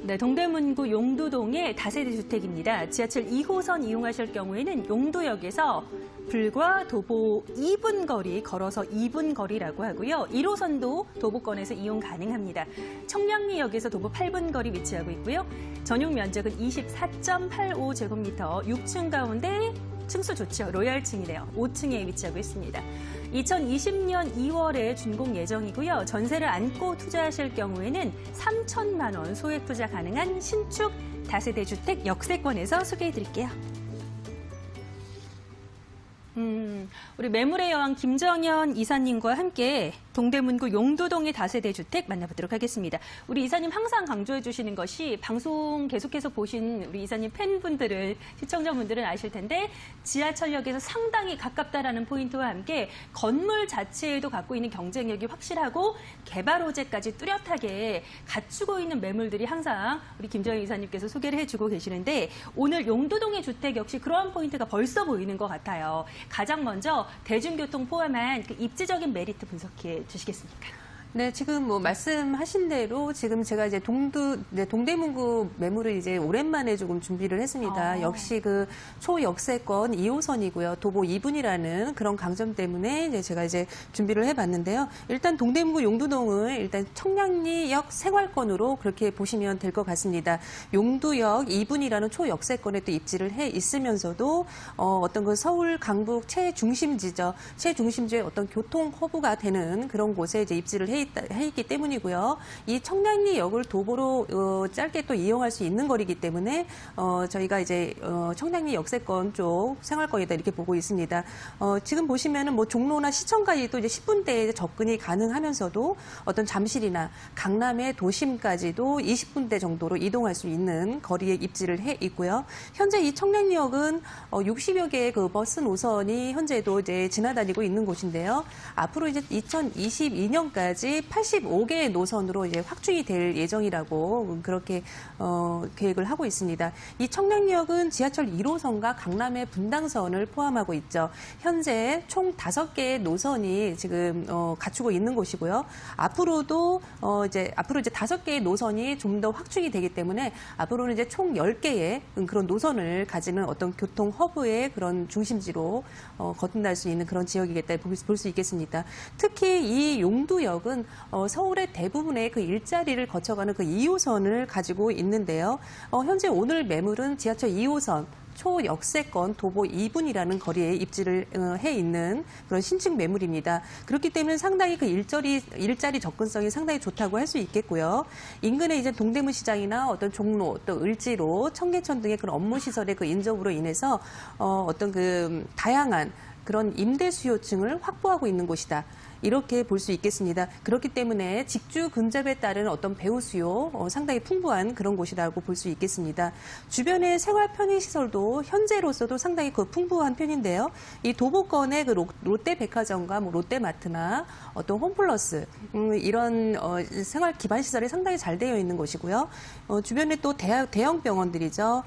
네, 동대문구 용두동의 다세대 주택입니다. 지하철 2호선 이용하실 경우에는 용두역에서 불과 도보 2분 거리, 걸어서 2분 거리라고 하고요. 1호선도 도보권에서 이용 가능합니다. 청량리역에서 도보 8분 거리 위치하고 있고요. 전용 면적은 24.85제곱미터, 6층 가운데 층수 좋죠. 로얄층이네요. 5층에 위치하고 있습니다. 2020년 2월에 준공 예정이고요. 전세를 안고 투자하실 경우에는 3천만 원 소액 투자 가능한 신축 다세대 주택 역세권에서 소개해드릴게요. 우리 매물의 여왕 김정현 이사님과 함께 동대문구 용두동의 다세대 주택 만나보도록 하겠습니다. 우리 이사님 항상 강조해 주시는 것이 방송 계속해서 보신 우리 이사님 팬분들은, 시청자분들은 아실 텐데 지하철역에서 상당히 가깝다라는 포인트와 함께 건물 자체에도 갖고 있는 경쟁력이 확실하고 개발 호재까지 뚜렷하게 갖추고 있는 매물들이 항상 우리 김정현 이사님께서 소개를 해주고 계시는데 오늘 용두동의 주택 역시 그러한 포인트가 벌써 보이는 것 같아요. 가장 먼저 대중교통 포함한 그 입지적인 메리트 분석해 주시겠습니까? 네, 지금 뭐 말씀하신 대로 지금 제가 이제 동대문구 매물을 이제 오랜만에 조금 준비를 했습니다. 역시 그 초역세권 2호선이고요. 도보 2분이라는 그런 강점 때문에 이제 제가 이제 준비를 해봤는데요. 일단 동대문구 용두동을 일단 청량리역 생활권으로 그렇게 보시면 될 것 같습니다. 용두역 2분이라는 초역세권에 또 입지를 해 있으면서도 어떤 그 서울 강북 최중심지죠. 최중심지의 어떤 교통 허브가 되는 그런 곳에 이제 입지를 해 있기 때문이고요. 이 청량리역을 도보로 짧게 또 이용할 수 있는 거리이기 때문에 저희가 이제 청량리 역세권 쪽 생활권이다 이렇게 보고 있습니다. 지금 보시면은 뭐 종로나 시청까지도 이제 10분대에 접근이 가능하면서도 어떤 잠실이나 강남의 도심까지도 20분대 정도로 이동할 수 있는 거리에 입지를 해 있고요. 현재 이 청량리역은 60여 개의 그 버스 노선이 현재도 이제 지나다니고 있는 곳인데요. 앞으로 이제 2022년까지 85개의 노선으로 이제 확충이 될 예정이라고 그렇게 계획을 하고 있습니다. 이 청량리역은 지하철 1호선과 강남의 분당선을 포함하고 있죠. 현재 총 5개의 노선이 지금 갖추고 있는 곳이고요. 앞으로 이제 5개의 노선이 좀 더 확충이 되기 때문에 앞으로는 이제 총 10개의 그런 노선을 가지는 어떤 교통 허브의 그런 중심지로 거듭날 수 있는 그런 지역이겠다 볼 수 있겠습니다. 특히 이 용두역은 서울의 대부분의 그 일자리를 거쳐가는 그 2호선을 가지고 있는데요. 현재 오늘 매물은 지하철 2호선 초역세권 도보 2분이라는 거리에 입지를 해 있는 그런 신축 매물입니다. 그렇기 때문에 상당히 그 일자리 접근성이 상당히 좋다고 할 수 있겠고요. 인근에 이제 동대문 시장이나 어떤 종로 또 을지로 청계천 등의 그런 업무 시설의 그 인접으로 인해서 어떤 그 다양한 그런 임대 수요층을 확보하고 있는 곳이다. 이렇게 볼 수 있겠습니다. 그렇기 때문에 직주 근접에 따른 어떤 배우 수요 상당히 풍부한 그런 곳이라고 볼 수 있겠습니다. 주변의 생활 편의 시설도 현재로서도 상당히 그 풍부한 편인데요. 이 도보권의 그 롯데백화점과 뭐 롯데마트나 어떤 홈플러스 이런 생활 기반 시설이 상당히 잘 되어 있는 곳이고요. 주변에 또 대형 병원들이죠.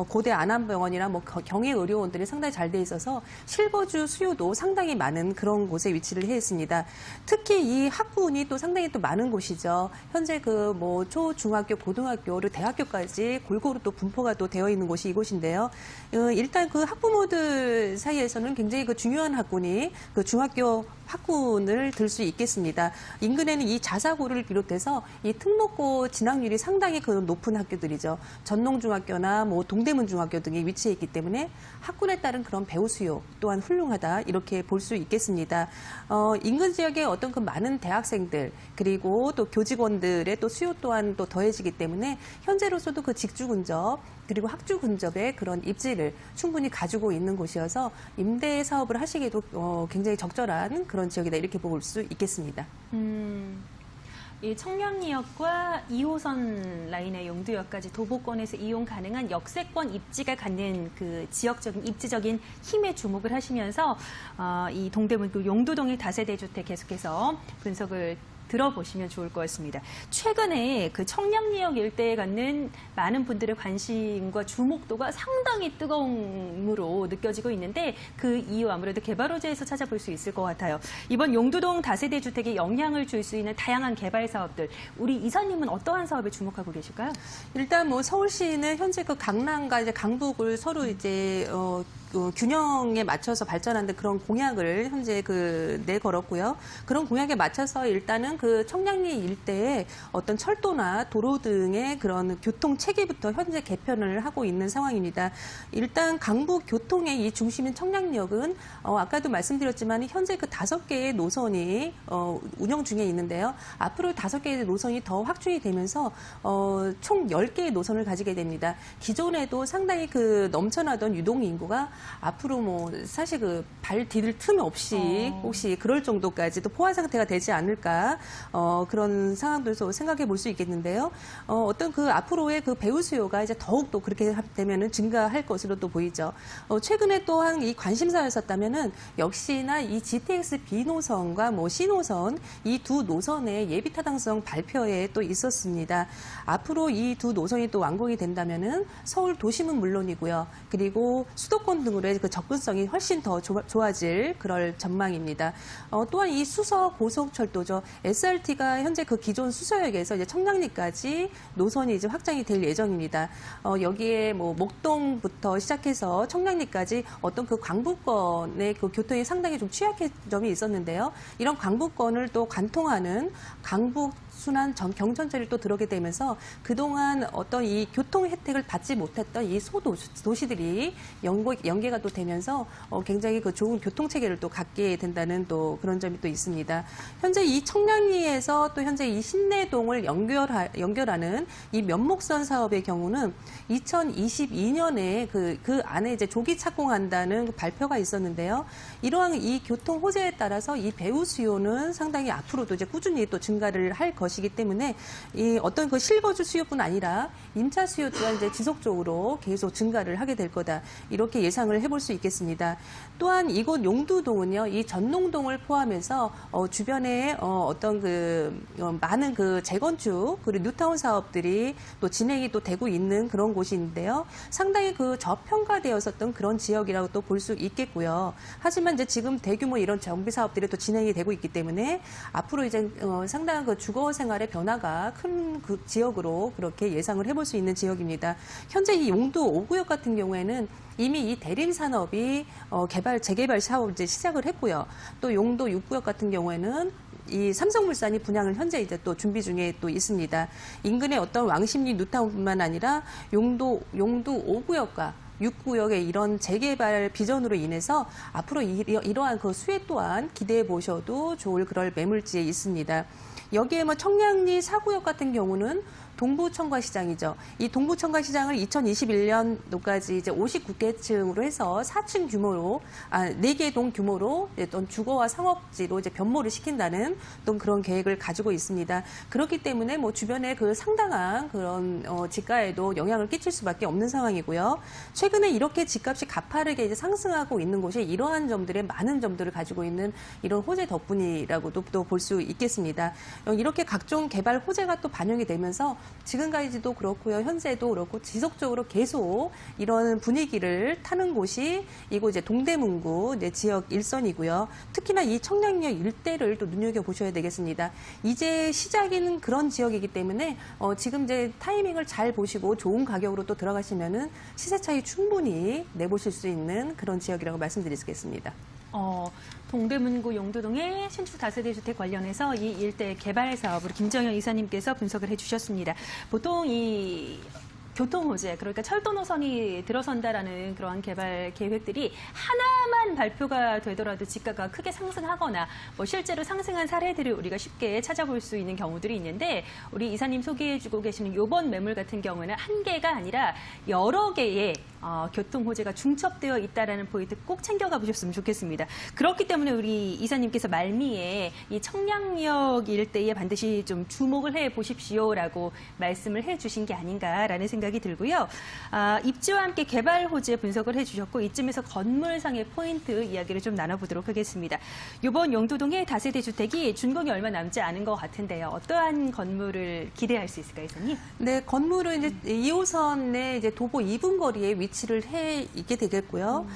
고대 안암병원이나 뭐 경희의료원들이 상당히 잘 돼 있어서 실거주 수요도 상당히 많은 그런 곳에 위치를 해 있습니다. 특히 이 학군이 또 상당히 또 많은 곳이죠. 현재 그 뭐 초, 중학교, 고등학교, 그리고 대학교까지 골고루 또 분포가 또 되어 있는 곳이 이곳인데요. 일단 그 학부모들 사이에서는 굉장히 그 중요한 학군이 그 중학교 학군을 들 수 있겠습니다. 인근에는 이 자사고를 비롯해서 이 특목고 진학률이 상당히 그 높은 학교들이죠. 전농중학교나 뭐 동대문중학교 등이 위치해 있기 때문에 학군에 따른 그런 배우 수요 또한 훌륭하다 이렇게 볼 수 있겠습니다. 인근 지역에 어떤 그 많은 대학생들 그리고 또 교직원들의 또 수요 또한 또 더해지기 때문에 현재로서도 그 직주 근접 그리고 학주 근접의 그런 입지를 충분히 가지고 있는 곳이어서 임대 사업을 하시기에도 굉장히 적절한 그런 지역이다 이렇게 볼 수 있겠습니다. 이 청량리역과 2호선 라인의 용두역까지 도보권에서 이용 가능한 역세권 입지가 갖는 그 지역적인 입지적인 힘에 주목을 하시면서 이 동대문구 용두동의 다세대 주택 계속해서 분석을 들어보시면 좋을 것 같습니다. 최근에 그 청량리역 일대에 갖는 많은 분들의 관심과 주목도가 상당히 뜨거움으로 느껴지고 있는데 그 이유 아무래도 개발 호재에서 찾아볼 수 있을 것 같아요. 이번 용두동 다세대 주택에 영향을 줄 수 있는 다양한 개발 사업들, 우리 이사님은 어떠한 사업에 주목하고 계실까요? 일단 뭐 서울시는 현재 그 강남과 이제 강북을 서로 이제 균형에 맞춰서 발전하는 그런 공약을 현재 내걸었고요. 그런 공약에 맞춰서 일단은 그 청량리 일대에 어떤 철도나 도로 등의 그런 교통 체계부터 현재 개편을 하고 있는 상황입니다. 일단 강북 교통의 이 중심인 청량리역은 아까도 말씀드렸지만 현재 그 5개의 노선이 운영 중에 있는데요. 앞으로 5개의 노선이 더 확충이 되면서 총 10개의 노선을 가지게 됩니다. 기존에도 상당히 그 넘쳐나던 유동 인구가 앞으로 뭐 사실 그 발 디딜 틈 없이 혹시 그럴 정도까지도 포화 상태가 되지 않을까 그런 상황도 생각해 볼 수 있겠는데요. 어떤 그 앞으로의 그 배우 수요가 이제 더욱 또 그렇게 되면은 증가할 것으로 또 보이죠. 최근에 또한 이 관심사였었다면은 역시나 이 GTX B 노선과 뭐 C 노선 이 두 노선의 예비 타당성 발표에 또 있었습니다. 앞으로 이 두 노선이 또 완공이 된다면은 서울 도심은 물론이고요. 그리고 수도권 등으로의 그 접근성이 훨씬 더 좋아질 그럴 전망입니다. 또한 이 수서 고속철도죠. SRT가 현재 그 기존 수서역에서 이제 청량리까지 노선이 이제 확장이 될 예정입니다. 여기에 뭐 목동부터 시작해서 청량리까지 어떤 그 광부권의 그 교통이 상당히 좀 취약한 점이 있었는데요. 이런 광부권을 또 관통하는 강북 순환 경천철이 또 들어오게 되면서 그동안 어떤 이 교통 혜택을 받지 못했던 이 소도시들이 연계가 또 되면서 굉장히 그 좋은 교통 체계를 또 갖게 된다는 또 그런 점이 또 있습니다. 현재 이 청량리에서 또 현재 이 신내동을 연결하는 이 면목선 사업의 경우는 2022년에 그 안에 이제 조기 착공한다는 그 발표가 있었는데요. 이러한 이 교통 호재에 따라서 이 배우 수요는 상당히 앞으로도 이제 꾸준히 또 증가를 할 것이기 때문에 이 어떤 그 실거주 수요뿐 아니라 임차 수요 또한 이제 지속적으로 계속 증가를 하게 될 거다. 이렇게 예상을 해볼 수 있겠습니다. 또한 이곳 용두동은요, 이 전농동을 포함해서 주변에 어떤 많은 그 재건축 그리고 뉴타운 사업들이 또 진행이 또 되고 있는 그런 곳인데요. 상당히 그 저평가되었었던 그런 지역이라고 또 볼 수 있겠고요. 하지만 이제 지금 대규모 이런 정비 사업들이 또 진행이 되고 있기 때문에 앞으로 이제 상당한 그 주거 생활의 변화가 큰 그 지역으로 그렇게 예상을 해볼 수 있는 지역입니다. 현재 이 용두 5구역 같은 경우에는 이미 이 대림 산업이 재개발 사업을 이제 시작을 했고요. 또 용도 6구역 같은 경우에는 이 삼성물산이 분양을 현재 이제 또 준비 중에 또 있습니다. 인근의 어떤 왕십리 뉴타운뿐만 아니라 용도 5구역과 6구역의 이런 재개발 비전으로 인해서 앞으로 이러한 그 수혜 또한 기대해 보셔도 좋을 그럴 매물지에 있습니다. 여기에 뭐 청량리 4구역 같은 경우는 동부청과시장이죠. 이 동부청과시장을 2021년도까지 이제 59개층으로 해서 4층 규모로, 4개 동 규모로 어떤 주거와 상업지로 이제 변모를 시킨다는 또 그런 계획을 가지고 있습니다. 그렇기 때문에 뭐 주변에 그 상당한 그런 집가에도 영향을 끼칠 수밖에 없는 상황이고요. 최근에 이렇게 집값이 가파르게 이제 상승하고 있는 곳이 이러한 점들의 많은 점들을 가지고 있는 이런 호재 덕분이라고도 또 볼 수 있겠습니다. 이렇게 각종 개발 호재가 또 반영이 되면서 지금까지도 그렇고요. 현재도 그렇고 지속적으로 계속 이런 분위기를 타는 곳이 이곳 이제 동대문구 지역 일선이고요. 특히나 이 청량리역 일대를 또 눈여겨보셔야 되겠습니다. 이제 시작인 그런 지역이기 때문에 지금 이제 타이밍을 잘 보시고 좋은 가격으로 또 들어가시면은 시세 차이 충분히 내보실 수 있는 그런 지역이라고 말씀드리겠습니다. 동대문구 용두동의 신축 다세대 주택 관련해서 이 일대 개발 사업으로 김정현 이사님께서 분석을 해주셨습니다. 보통 이 교통 호재, 그러니까 철도 노선이 들어선다라는 그러한 개발 계획들이 하나만 발표가 되더라도 집가가 크게 상승하거나 뭐 실제로 상승한 사례들을 우리가 쉽게 찾아볼 수 있는 경우들이 있는데 우리 이사님 소개해주고 계시는 이번 매물 같은 경우는 한 개가 아니라 여러 개의 교통 호재가 중첩되어 있다라는 포인트 꼭 챙겨가 보셨으면 좋겠습니다. 그렇기 때문에 우리 이사님께서 말미에 이 청량리역 일대에 반드시 좀 주목을 해 보십시오라고 말씀을 해주신 게 아닌가라는 생각이 생각이 들고요. 입지와 함께 개발 호재 분석을 해주셨고 이쯤에서 건물상의 포인트 이야기를 좀 나눠보도록 하겠습니다. 이번 용두동의 다세대 주택이 준공이 얼마 남지 않은 것 같은데요. 어떠한 건물을 기대할 수 있을까요, 이사님? 네, 건물은 이제 2호선의 이제 도보 2분 거리에 위치를 해 있게 되겠고요.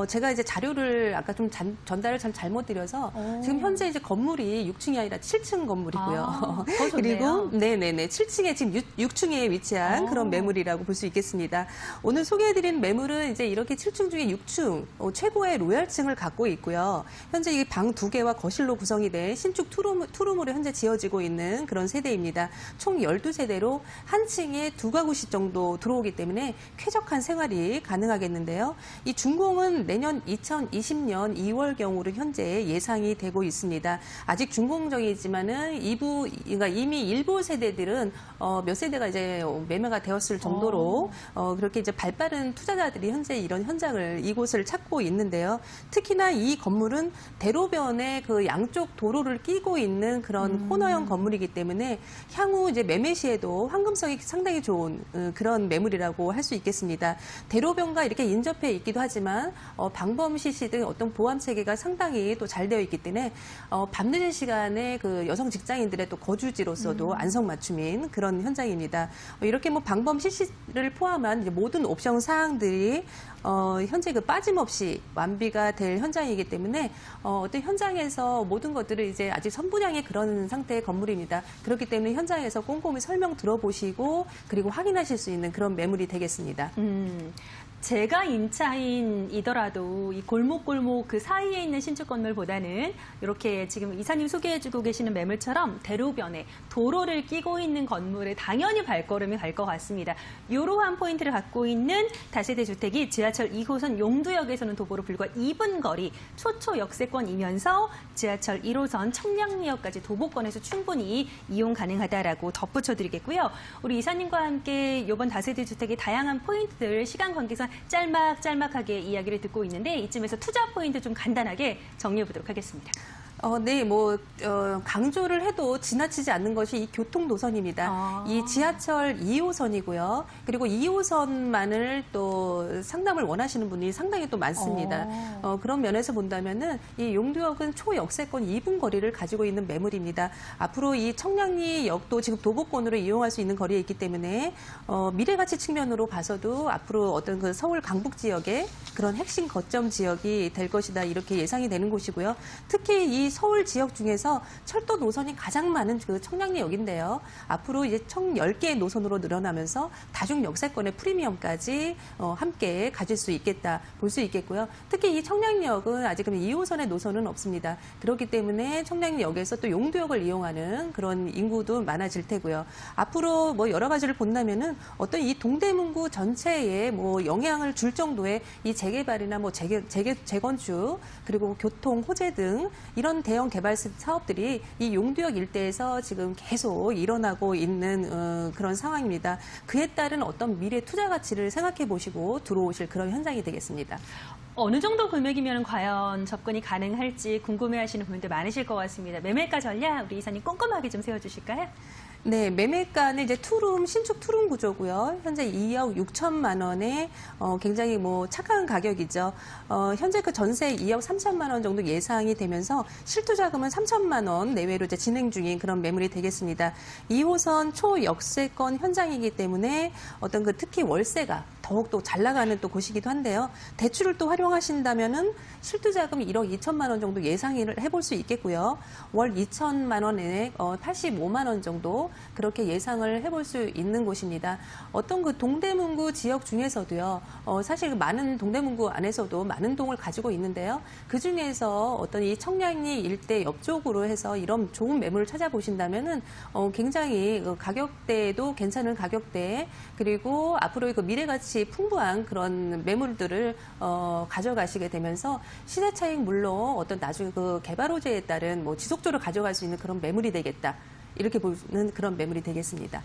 제가 이제 자료를 아까 좀 전달을 참 잘못 드려서 지금 현재 이제 건물이 6층이 아니라 7층 건물이고요. 더 좋네요. 그리고 네네네 7층에 지금 6층에 위치한 그런 매물이라고 볼 수 있겠습니다. 오늘 소개해드린 매물은 이제 이렇게 7층 중에 6층 최고의 로얄층을 갖고 있고요. 현재 이 방 2개와 거실로 구성이 된 신축 투룸으로 현재 지어지고 있는 그런 세대입니다. 총 12세대로 한 층에 2가구씩 정도 들어오기 때문에 쾌적한 생활이 가능하겠는데요. 이 준공은 내년 2020년 2월경으로 현재 예상이 되고 있습니다. 아직 준공정이지만은 그러니까 이미 일부 세대들은 몇 세대가 이제 매매가 되었을 정도로 그렇게 이제 발빠른 투자자들이 현재 이런 현장을 이곳을 찾고 있는데요. 특히나 이 건물은 대로변에 그 양쪽 도로를 끼고 있는 그런 코너형 건물이기 때문에 향후 이제 매매 시에도 황금성이 상당히 좋은 그런 매물이라고 할 수 있겠습니다. 대로변과 이렇게 인접해 있기도 하지만 방범 시시 등 어떤 보안 체계가 상당히 또 잘 되어 있기 때문에 밤늦은 시간에 그 여성 직장인들의 또 거주지로서도 안성맞춤인 그런 현장입니다. 이렇게 뭐 방범 시시를 포함한 이제 모든 옵션 사항들이 현재 그 빠짐없이 완비가 될 현장이기 때문에 어떤 현장에서 모든 것들을 이제 아직 선분양의 그런 상태의 건물입니다. 그렇기 때문에 현장에서 꼼꼼히 설명 들어보시고 그리고 확인하실 수 있는 그런 매물이 되겠습니다. 제가 임차인이더라도 이 골목 그 사이에 있는 신축 건물보다는 이렇게 지금 이사님 소개해주고 계시는 매물처럼 대로변에 도로를 끼고 있는 건물에 당연히 발걸음이 갈 것 같습니다. 이러한 포인트를 갖고 있는 다세대 주택이 지하철 2호선 용두역에서는 도보로 불과 2분 거리 초초 역세권이면서 지하철 1호선 청량리역까지 도보권에서 충분히 이용 가능하다라고 덧붙여드리겠고요. 우리 이사님과 함께 이번 다세대 주택의 다양한 포인트들 시간 관계상 짤막하게 이야기를 듣고 있는데 이쯤에서 투자 포인트 좀 간단하게 정리해 보도록 하겠습니다. 네, 강조를 해도 지나치지 않는 것이 이 교통 노선입니다. 이 지하철 2호선이고요. 그리고 2호선만을 또 상담을 원하시는 분이 상당히 또 많습니다. 그런 면에서 본다면은 이 용두역은 초역세권 2분 거리를 가지고 있는 매물입니다. 앞으로 이 청량리역도 지금 도보권으로 이용할 수 있는 거리에 있기 때문에 미래가치 측면으로 봐서도 앞으로 어떤 그 서울 강북 지역의 그런 핵심 거점 지역이 될 것이다 이렇게 예상이 되는 곳이고요. 특히 이 서울 지역 중에서 철도 노선이 가장 많은 그 청량리역인데요. 앞으로 이제 총 10개의 노선으로 늘어나면서 다중 역세권의 프리미엄까지 함께 가질 수 있겠다 볼 수 있겠고요. 특히 이 청량리역은 아직은 2호선의 노선은 없습니다. 그렇기 때문에 청량리역에서 또 용두역을 이용하는 그런 인구도 많아질 테고요. 앞으로 뭐 여러 가지를 본다면은 어떤 이 동대문구 전체에 뭐 영향을 줄 정도의 이 재개발이나 뭐 재건축 그리고 교통 호재 등 이런 대형 개발 사업들이 이 용두역 일대에서 지금 계속 일어나고 있는 그런 상황입니다. 그에 따른 어떤 미래 투자 가치를 생각해 보시고 들어오실 그런 현장이 되겠습니다. 어느 정도 금액이면 과연 접근이 가능할지 궁금해하시는 분들 많으실 것 같습니다. 매매가 전략 우리 이사님 꼼꼼하게 좀 세워주실까요? 네, 매매가는 이제 신축 투룸 구조고요. 현재 2억 6천만 원에 굉장히 뭐 착한 가격이죠. 현재 그 전세 2억 3천만 원 정도 예상이 되면서 실투자금은 3천만 원 내외로 이제 진행 중인 그런 매물이 되겠습니다. 2호선 초역세권 현장이기 때문에 어떤 그 특히 월세가 더욱더 잘 나가는 또 곳이기도 한데요. 대출을 또 활용하신다면은 실투자금 1억 2천만 원 정도 예상을 해볼 수 있겠고요. 월 2천만 원에 85만 원 정도 그렇게 예상을 해볼 수 있는 곳입니다. 어떤 그 동대문구 지역 중에서도요. 사실 많은 동대문구 안에서도 많은 동을 가지고 있는데요. 그 중에서 어떤 이 청량리 일대 옆쪽으로 해서 이런 좋은 매물을 찾아보신다면은 굉장히 그 가격대도 괜찮은 가격대 그리고 앞으로의 그 미래가치 풍부한 그런 매물들을 가져가시게 되면서 시세 차익 물론 어떤 나중에 그 개발 호재에 따른 뭐 지속적으로 가져갈 수 있는 그런 매물이 되겠다. 이렇게 보는 그런 매물이 되겠습니다.